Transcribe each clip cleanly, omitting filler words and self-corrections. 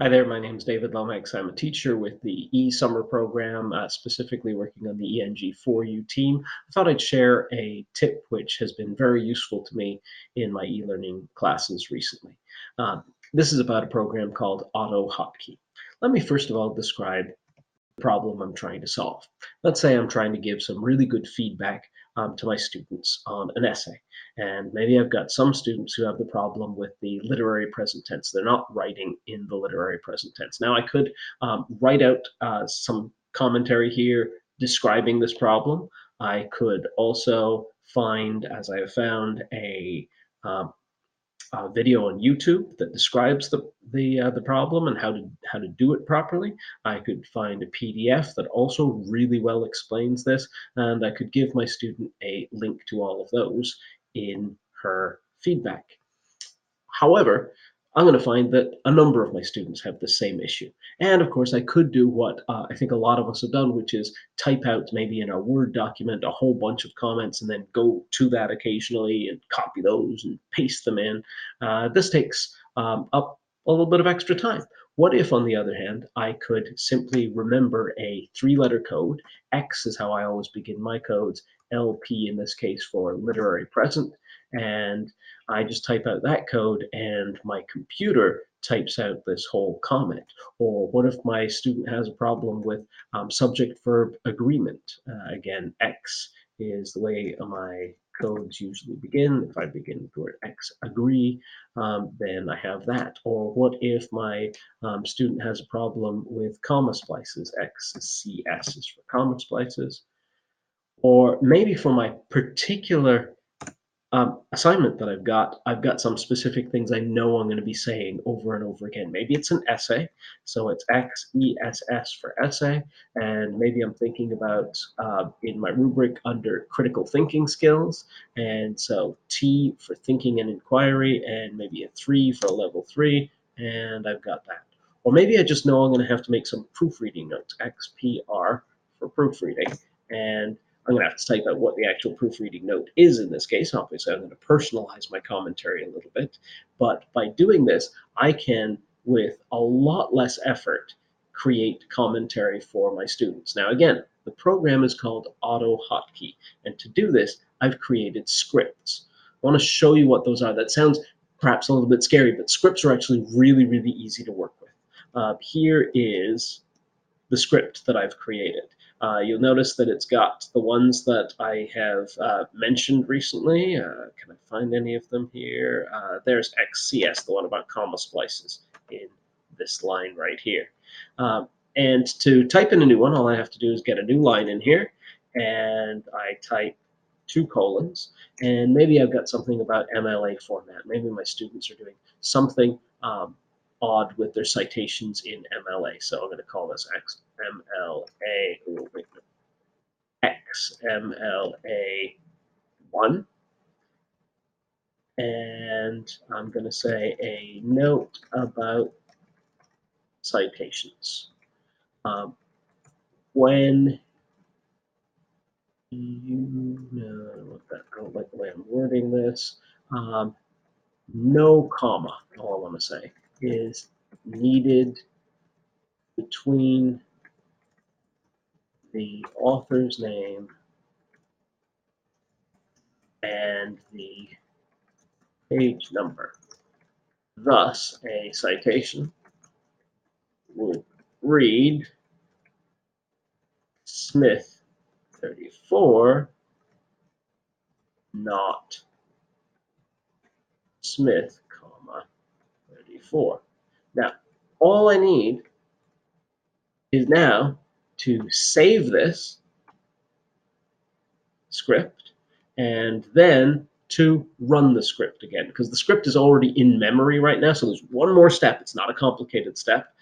Hi there, my name is David Lomax. I'm a teacher with the eSummer program, specifically working on the ENG4U team. I thought I'd share a tip which has been very useful to me in my e-learning classes recently. Uh, this is about a program called AutoHotkey. Let me first of all describe problem I'm trying to solve. Let's say I'm trying to give some really good feedback to my students on an essay. And maybe I've got some students who have the problem with the literary present tense. They're not writing in the literary present tense. Now, I could write out some commentary here describing this problem. I could also find, as I have found, um, video on YouTube that describes the problem and how to do it properly. I could find a PDF that also really well explains this, and I could give my student a link to all of those in her feedback. However, I'm going to find that a number of my students have the same issue. And of course, I could do what I think a lot of us have done, which is type out maybe in a Word document a whole bunch of comments and then go to that occasionally and copy those and paste them in. This takes up a little bit of extra time. What if, on the other hand, I could simply remember a three-letter code? X is how I always begin my codes, LP in this case for literary present, and I just type out that code and my computer types out this whole comment. Or what if my student has a problem with subject-verb agreement? Again, X is the way my codes usually begin. If I begin with the word X, agree, then I have that. Or what if my student has a problem with comma splices? X, CS is for comma splices. Or maybe for my particular assignment that I've got some specific things I know I'm going to be saying over and over again. Maybe it's an essay, so it's XESS for essay, and maybe I'm thinking about in my rubric under critical thinking skills, and so T for thinking and inquiry, and maybe a 3 for a level 3, and I've got that. Or maybe I just know I'm going to have to make some proofreading notes, XPR for proofreading, and I'm going to have to type out what the actual proofreading note is in this case. Obviously, I'm going to personalize my commentary a little bit. But by doing this, I can, with a lot less effort, create commentary for my students. Now, again, the program is called AutoHotkey. And to do this, I've created scripts. I want to show you what those are. That sounds perhaps a little bit scary, but scripts are actually really, really easy to work with. Here is the script that I've created. You'll notice that it's got the ones that I have mentioned recently. Can I find any of them here? There's XCS, the one about comma splices in this line right here. And to type in a new one, all I have to do is get a new line in here, and I type 2 colons, and maybe I've got something about MLA format. Maybe my students are doing something odd with their citations in MLA. So I'm going to call this XMLA, XMLA1. And I'm going to say a note about citations. When you know, I don't like the way I'm wording this. No comma, all I want to say, is needed between the author's name and the page number. Thus, a citation would read Smith 34, not Smith, comma, 34. Now, all I need is now to save this script and then to run the script again, because the script is already in memory right now. So there's one more step. It's not a complicated step.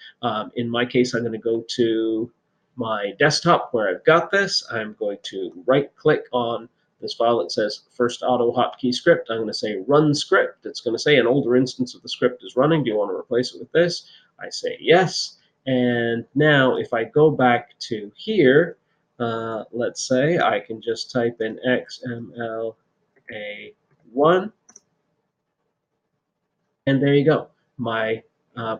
In my case, I'm going to go to my desktop where I've got this. I'm going to right click on this file that says first AutoHotkey script. I'm going to say run script. It's going to say an older instance of the script is running. Do you want to replace it with this? I say yes. And now if I go back to here, let's say I can just type in XMLA1, and there you go. My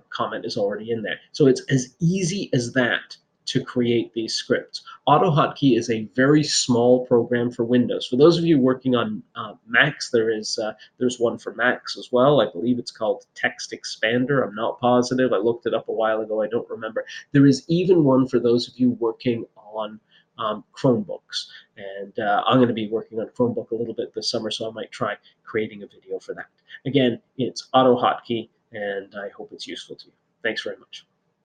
comment is already in there. So it's as easy as that to create these scripts. AutoHotkey is a very small program for Windows. For those of you working on Macs, there's one for Macs as well. I believe it's called Text Expander. I'm not positive. I looked it up a while ago. I don't remember. There is even one for those of you working on Chromebooks. And I'm going to be working on Chromebook a little bit this summer, so I might try creating a video for that. Again, it's AutoHotkey, and I hope it's useful to you. Thanks very much.